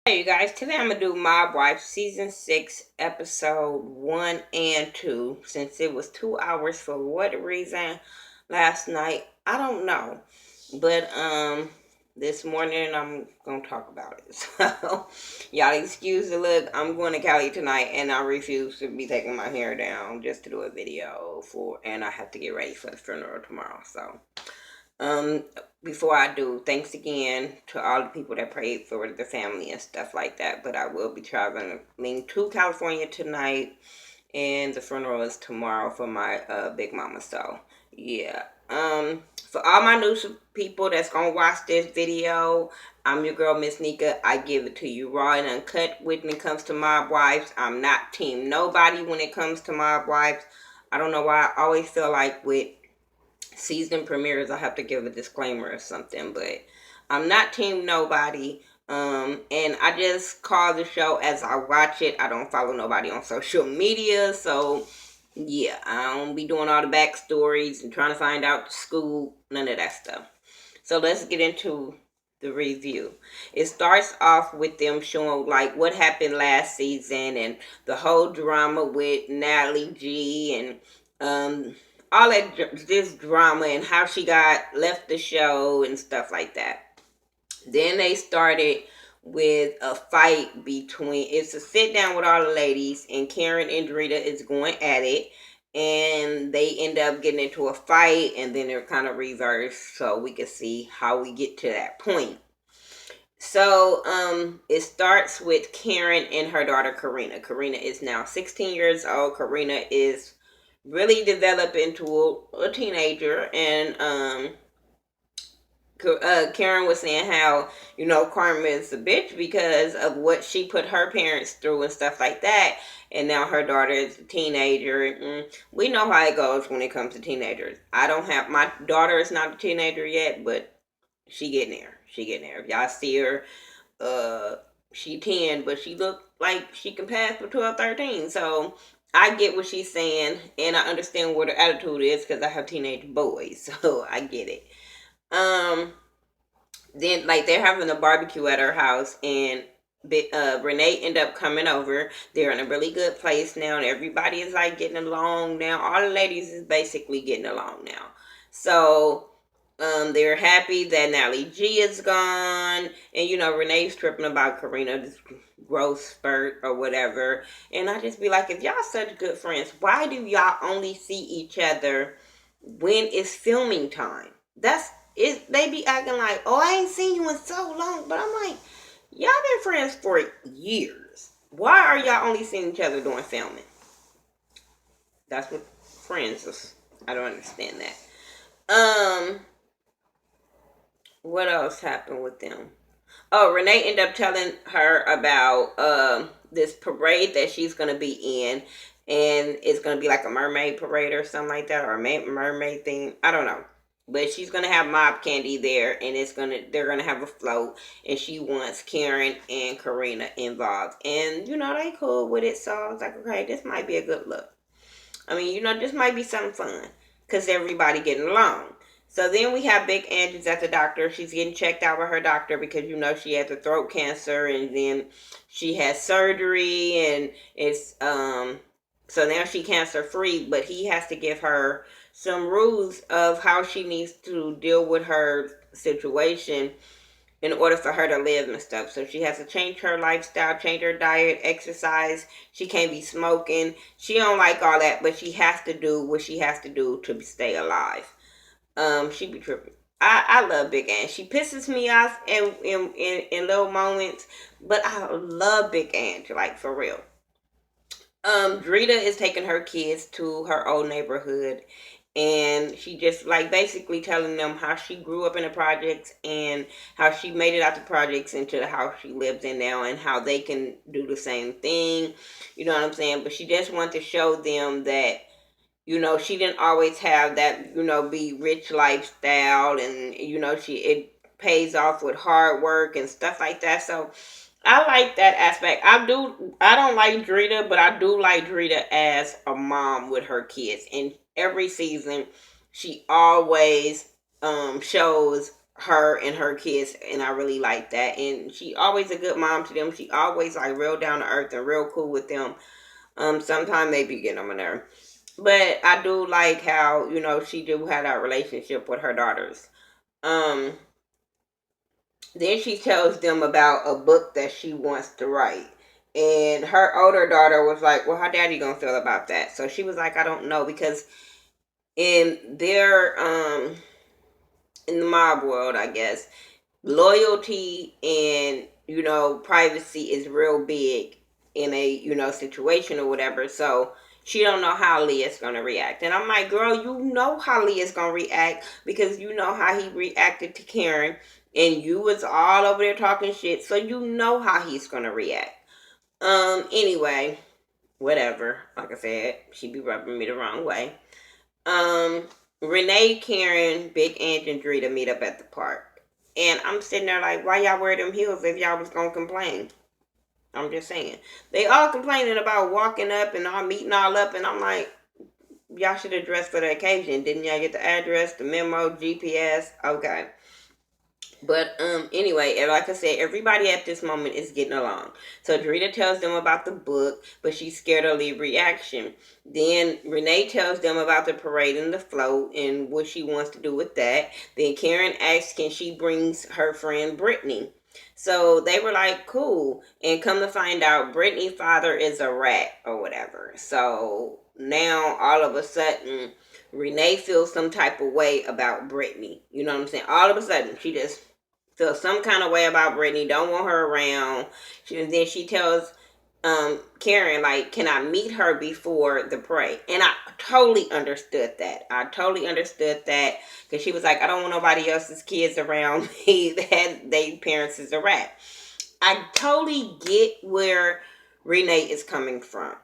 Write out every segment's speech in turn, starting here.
Hey you guys, today I'm gonna do Mob Wife season 6 episode 1 and 2 since it was 2 hours for what reason last night. I don't know. But this morning I'm gonna talk about it. So y'all excuse the look. I'm going to Cali tonight and I refuse to be taking my hair down just to do a video for, and I have to get ready for the funeral tomorrow. So um, before I do, thanks again to all the people that prayed for the family and stuff like that. But I will be traveling to California tonight, and the funeral is tomorrow for my big mama. So yeah. For all my new people that's gonna watch this video, I'm your girl Miss Nika. I give it to you raw and uncut when it comes to Mob Wives. I'm not team nobody when it comes to Mob Wives. I don't know why I always feel like with season premieres I have to give a disclaimer or something, but I'm not team nobody. And I just call the show as I watch it. I don't follow nobody on social media, so yeah, I don't be doing all the backstories and trying to find out the school, none of that stuff. So let's get into the review. It starts off with them showing like what happened last season and the whole drama with Natalie G and all that this drama and how she got left the show and stuff like that. Then they started with a fight between, it's a sit down with all the ladies and Karen and Drita is going at it, and they end up getting into a fight and then they're kind of reversed so we can see how we get to that point. So it starts with Karen and her daughter Karina. Karina is now 16 years old. Karina is really developing into a teenager, and Karen was saying how, Karma is a bitch because of what she put her parents through and stuff like that. And now her daughter is a teenager. We know how it goes when it comes to teenagers. I don't have, my daughter is not a teenager yet, but she getting there. She getting there. If y'all see her, uh, she 10, but she look like she can pass for 12, 13. So I get what she's saying, and I understand what her attitude is because I have teenage boys, so I get it. Um, then like they're having a barbecue at her house, and Renee end up coming over. They're in a really good place now, and everybody is like getting along now. All the ladies is basically getting along now. So they're happy that Natalie G is gone, and Renee's tripping about Karina's growth spurt or whatever. And I just be like, if y'all such good friends, why do y'all only see each other when it's filming time? That's it. They be acting like, oh, I ain't seen you in so long, but I'm like, y'all been friends for years. Why are y'all only seeing each other during filming? That's what friends is. I don't understand that. What else happened with them? Oh, Renee ended up telling her about this parade that she's gonna be in, and it's gonna be like a mermaid parade or something like that, or a mermaid thing. I don't know, but she's gonna have mob candy there, and they're gonna have a float, and she wants Karen and Karina involved, and they cool with it. So I was like, okay, this might be a good look. I mean, this might be something fun because everybody getting along. So then we have Big Angie's at the doctor. She's getting checked out by her doctor because she has a throat cancer, and then she has surgery, and it's so now she cancer free, but he has to give her some rules of how she needs to deal with her situation in order for her to live and stuff. So she has to change her lifestyle, change her diet, exercise. She can't be smoking. She don't like all that, but she has to do what she has to do to stay alive. She be tripping. I love Big Ann. She pisses me off in little moments, but I love Big Ann, like for real. Drita is taking her kids to her old neighborhood, and she just like basically telling them how she grew up in the projects and how she made it out the projects into the house she lives in now, and how they can do the same thing. You know what I'm saying? But she just wanted to show them that she didn't always have that be rich lifestyle, and it pays off with hard work and stuff like that. So I like that aspect. I don't like Drita, but I do like Drita as a mom with her kids. And every season, she always shows her and her kids, and I really like that. And she always a good mom to them. She always like real down to earth and real cool with them. Sometimes they be getting on my nerve, but I do like how she do have that relationship with her daughters. Um, then she tells them about a book that she wants to write. And her older daughter was like, well, how daddy gonna feel about that? So she was like, I don't know, because in their in the mob world, I guess, loyalty and privacy is real big in a situation or whatever. So she don't know how Leah's gonna react. And I'm like, girl, you know how Leah's gonna react, because you know how he reacted to Karen, and you was all over there talking shit, so you know how he's gonna react. Anyway, whatever. Like I said, she be rubbing me the wrong way. um Renee, Karen, Big Ange, and Drita meet up at the park. And I'm sitting there like, why y'all wear them heels if y'all was gonna complain? I'm just saying. They all complaining about walking up and all meeting all up, and I'm like, y'all should have dressed for the occasion. Didn't y'all get the address, the memo, GPS? Okay. But anyway, and like I said, everybody at this moment is getting along. So Drita tells them about the book, but she's scared of Lee's reaction. Then Renee tells them about the parade and the float and what she wants to do with that. Then Karen asks, can she brings her friend Brittany? So they were like, cool. And come to find out, Brittany's father is a rat or whatever. So now all of a sudden, Renee feels some type of way about Brittany. You know what I'm saying? All of a sudden, she just feel some kind of way about Brittany, don't want her around. Then she tells Karen, like, can I meet her before the parade? And I totally understood that. Because she was like, I don't want nobody else's kids around me that their parents is a rat. I totally get where Renee is coming from.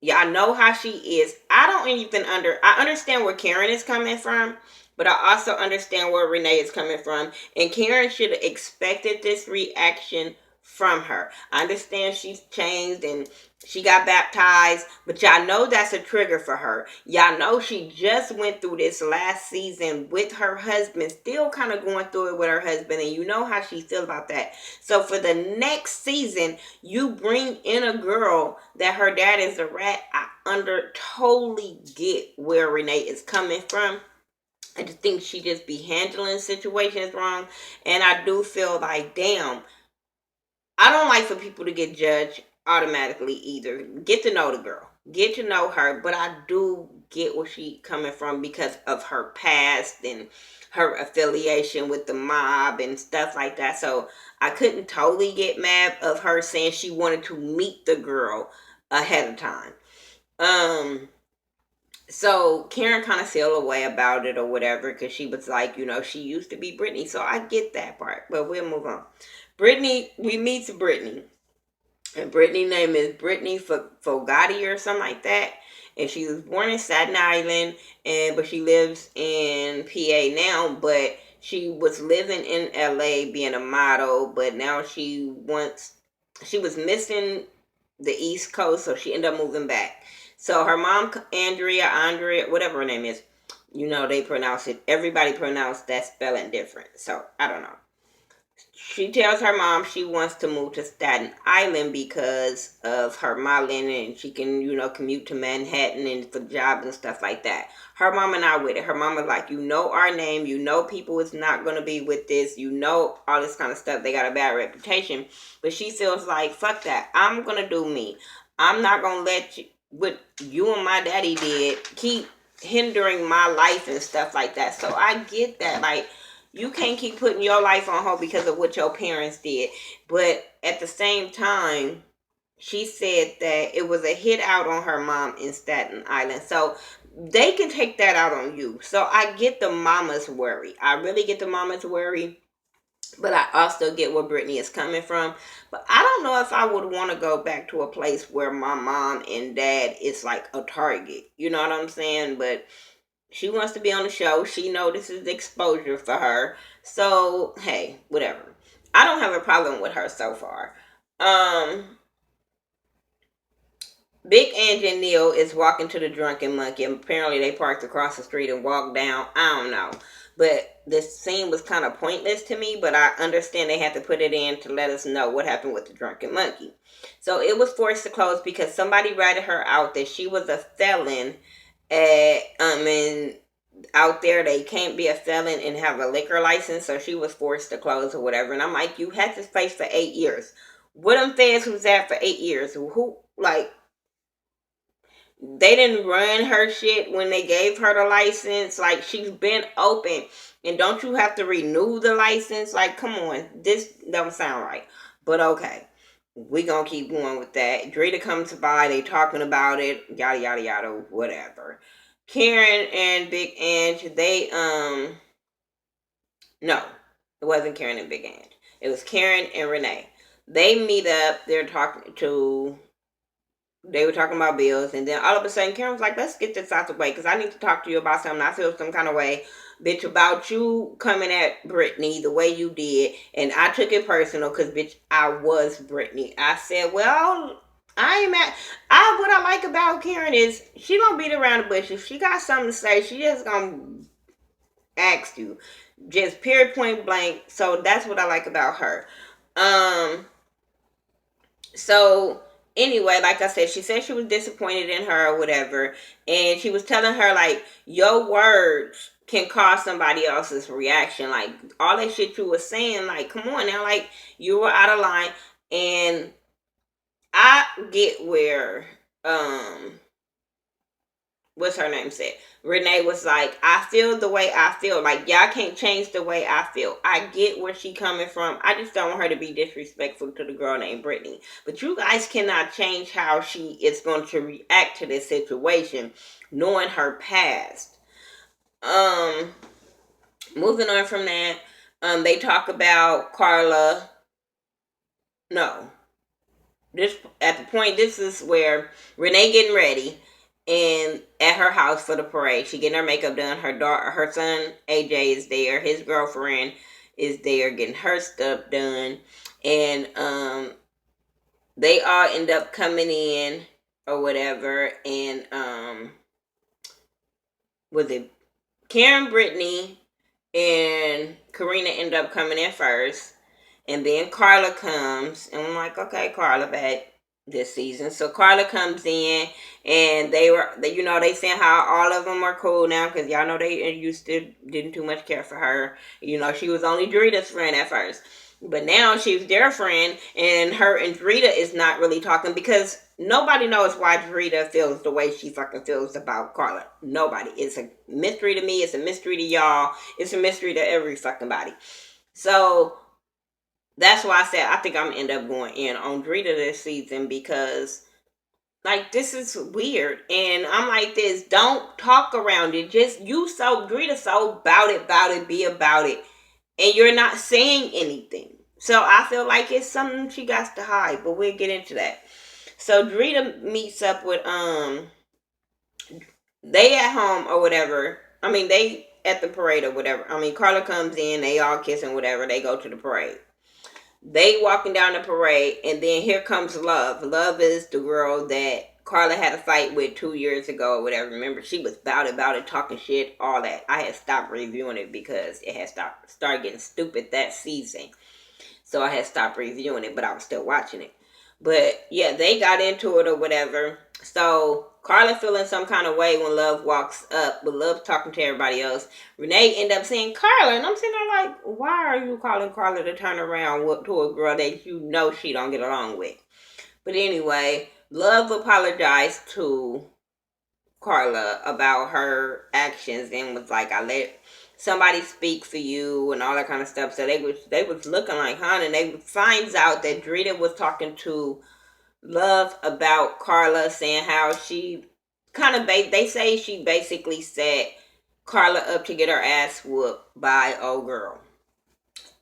Y'all know how she is. I understand where Karen is coming from, but I also understand where Renee is coming from. And Karen should have expected this reaction from her. I understand she's changed and she got baptized, but y'all know that's a trigger for her. Y'all know she just went through this last season with her husband, still kind of going through it with her husband, and you know how she feels about that. So for the next season, you bring in a girl that her dad is a rat. I totally get where Renee is coming from. I just think she just be handling situations wrong. And I do feel like, damn, I don't like for people to get judged automatically either. Get to know the girl. Get to know her. But I do get where she coming from because of her past and her affiliation with the mob and stuff like that. So I couldn't totally get mad of her saying she wanted to meet the girl ahead of time. So Karen kind of feel away about it or whatever, because she was like, she used to be Brittany. So I get that part, but we'll move on. We meet Brittany, and Brittany's name is Brittany Fogatti or something like that. And she was born in Staten Island, but she lives in PA now. But she was living in LA being a model, but now she was missing the East Coast, so she ended up moving back. So her mom, Andrea, whatever her name is, they pronounce it. Everybody pronounced that spelling different. So I don't know. She tells her mom she wants to move to Staten Island because of her modeling, and she can, commute to Manhattan and for jobs and stuff like that. Her mama not with it. Her mama like, our name, people is not going to be with this, all this kind of stuff. They got a bad reputation. But she feels like, fuck that. I'm going to do me. I'm not going to let you, what you and my daddy did, keep hindering my life and stuff like that. So I get that. Like, you can't keep putting your life on hold because of what your parents did. But at the same time, she said that it was a hit out on her mom in Staten Island. So they can take that out on you. So I get the mama's worry. I really get the mama's worry. But I also get where Brittany is coming from. But I don't know if I would want to go back to a place where my mom and dad is like a target. You know what I'm saying? But she wants to be on the show. She notices the exposure for her. So, hey, whatever. I don't have a problem with her so far. Big Ange and Neil is walking to the Drunken Monkey. Apparently they parked across the street and walked down. I don't know. But this scene was kind of pointless to me, but I understand they had to put it in to let us know what happened with the drunken monkey. So it was forced to close because somebody ratted her out that she was a felon at and out there they can't be a felon and have a liquor license, so she was forced to close or whatever. And I'm like, you had this place for 8 years. What them feds was at for 8 years? Who, like, they didn't run her shit when they gave her the license. Like, she's been open, and don't you have to renew the license? Like, come on, this don't sound right. But okay, we gonna keep going with that. Drita comes by, they talking about it, yada yada yada, whatever. Karen and Big Ange, they no, it wasn't Karen and Big Ange. It was Karen and Renee. They meet up. They were talking about bills, and then all of a sudden, Karen was like, "Let's get this out the way, because I need to talk to you about something. I feel some kind of way, bitch, about you coming at Brittany the way you did." And I took it personal, because, bitch, I was Brittany. I said, well, I ain't mad. What I like about Karen is she don't beat around the bush. If she got something to say, she just gonna ask you, just period, point blank. So that's what I like about her. Um, so anyway, like I said, she said she was disappointed in her or whatever, and she was telling her like, your words can cause somebody else's reaction. Like, all that shit you were saying, like, come on now, like, you were out of line. And I get where what's her name said. Renee was like, I feel the way I feel. Like, y'all can't change the way I feel. I get where she coming from. I just don't want her to be disrespectful to the girl named Brittany. But you guys cannot change how she is going to react to this situation, knowing her past. Moving on from that, they talk about Carla. No. This at the point, this is where Renee getting ready and at her house for the parade. She getting her makeup done. Her son AJ is there. His girlfriend is there getting her stuff done, and they all end up coming in or whatever. And was it Karen, Brittany, and Karina end up coming in first. And then Carla comes, and I'm like, okay, Carla back this season. So Carla comes in, and they saying how all of them are cool now, because y'all know they used to didn't too much care for her. She was only Drita's friend at first, but now she's their friend, and her and Drita is not really talking because nobody knows why Drita feels the way she fucking feels about Carla. Nobody. It's a mystery to me. It's a mystery to y'all. It's a mystery to every fucking body. So that's why I said I think I'm gonna end up going in on Drita this season, because like, this is weird. And I'm like, this, don't talk around it. Just Drita so about it, be about it. And you're not saying anything. So I feel like it's something she got to hide, but we'll get into that. So Drita meets up with they at home or whatever. I mean, they at the parade or whatever. I mean, Carla comes in, they all kissing, whatever. They go to the parade. They walking down the parade, and then here comes Love. Love is the girl that Carla had a fight with 2 years ago or whatever. Remember, she was about it, talking shit, all that. I had stopped reviewing it because it had started getting stupid that season. So I had stopped reviewing it, but I was still watching it. But yeah, they got into it or whatever. So Carla feeling some kind of way when Love walks up, but Love talking to everybody else. Renee end up saying Carla, and I'm sitting there like, why are you calling Carla to turn around to a girl that you know she don't get along with? But anyway, Love apologized to Carla about her actions and was like, I let somebody speak for you and all that kind of stuff. So they was looking like, huh? And they finds out that Drita was talking to Love about Carla, saying how she kind of they say she basically set Carla up to get her ass whooped by old girl.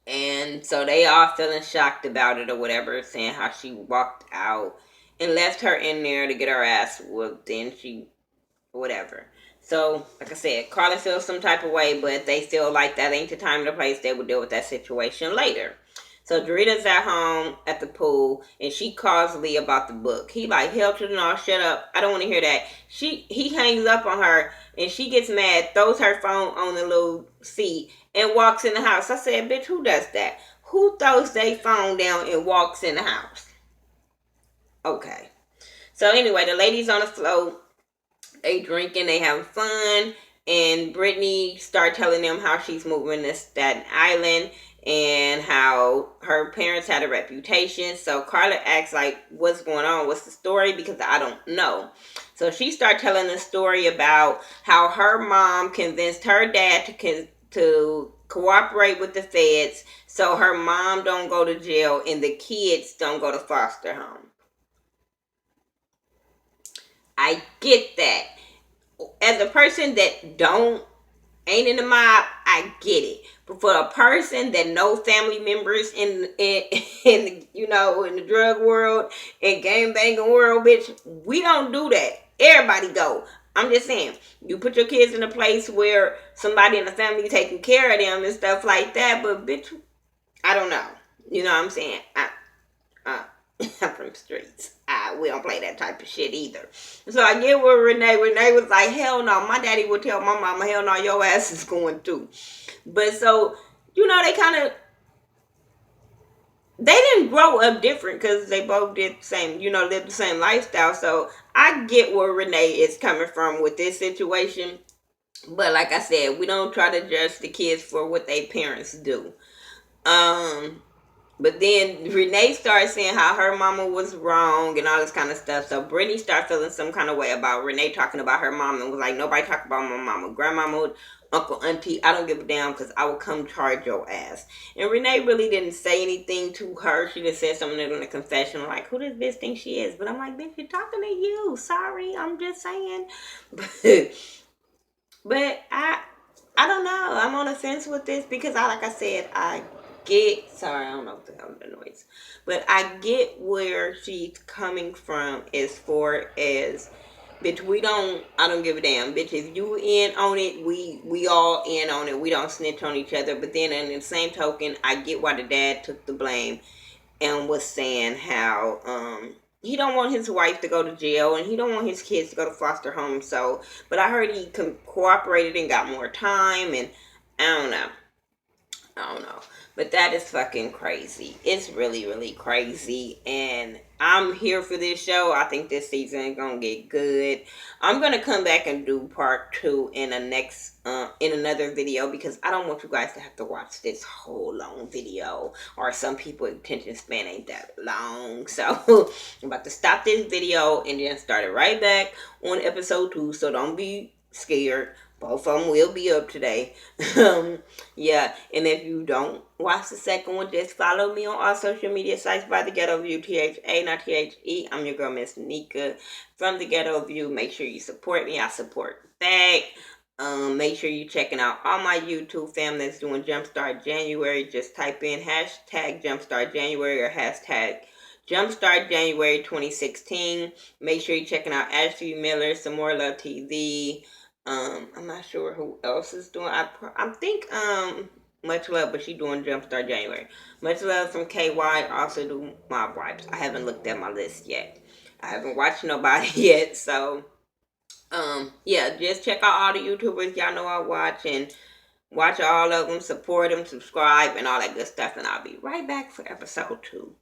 And so they all feeling shocked about it or whatever, saying how she walked out and left her in there to get her ass whooped. Then she whatever. So, like I said, Carla feels some type of way, but they feel like that ain't the time or the place. They will deal with that situation later. So Dorita's at home at the pool, and she calls Lee about the book. He like, hell to the no, shut up. I don't want to hear that. He hangs up on her, and she gets mad, throws her phone on the little seat, and walks in the house. I said, bitch, who does that? Who throws their phone down and walks in the house? Okay. So anyway, the ladies on the float, they drinking, they having fun, and Brittany start telling them how she's moving to Staten Island and how her parents had a reputation. So Carla asks, like, what's going on? What's the story? Because I don't know. So she started telling the story about how her mom convinced her dad to cooperate with the feds so her mom don't go to jail and the kids don't go to foster home. I get that. As a person that ain't in the mob, I get it. But for a person that know family members in in the drug world and gang banging world, bitch, we don't do that. Everybody go. I'm just saying, you put your kids in a place where somebody in the family taking care of them and stuff like that. But bitch, I don't know. You know what I'm saying? Uh, I'm from the streets. We don't play that type of shit either. So I get with Renee. Renee was like, hell no. My daddy would tell my mama, hell no, your ass is going too. But so, they kind of, they didn't grow up different because they both did the same, lived the same lifestyle. So I get where Renee is coming from with this situation. But like I said, we don't try to judge the kids for what their parents do. But then Renee started saying how her mama was wrong and all this kind of stuff. So Brittany started feeling some kind of way about Renee talking about her mom and was like, nobody talk about my mama. Grandmama, uncle, auntie, I don't give a damn because I will come charge your ass. And Renee really didn't say anything to her. She just said something in the confession like, who does this think she is? But I'm like, bitch, you're talking to you. Sorry, I'm just saying. But I don't know. I'm on the fence with this because like I said, I don't know what the hell the noise, but I get where she's coming from as far as, bitch, I don't give a damn, bitch, if you in on it, we all in on it, we don't snitch on each other. But then in the same token, I get why the dad took the blame and was saying how he don't want his wife to go to jail and he don't want his kids to go to foster home. So, but I heard he cooperated and got more time, and I don't know. But that is fucking crazy. It's really, really crazy. And I'm here for this show. I think this season is gonna get good. I'm gonna come back and do part 2 in in another video because I don't want you guys to have to watch this whole long video. Or some people attention span ain't that long. So I'm about to stop this video and then start it right back on episode 2. So don't be scared. Both of them will be up today. Yeah, and if you don't watch the second one, just follow me on all social media sites by The Ghetto View, THA, not THE. I'm your girl, Miss Nika, from The Ghetto View. Make sure you support me. I support back. Make sure you checking out all my YouTube fam that's doing Jumpstart January. Just type in hashtag Jumpstart January or hashtag Jumpstart January 2016. Make sure you're checking out Ashley Miller, Some More Love TV. I'm not sure who else is doing. I think Much Love, but she doing Jumpstart January. Much Love from KY also do Mob Wipes. I haven't looked at my list yet. I haven't watched nobody yet, so yeah, just check out all the YouTubers y'all know I watch and watch all of them, support them, subscribe, and all that good stuff. And I'll be right back for episode 2.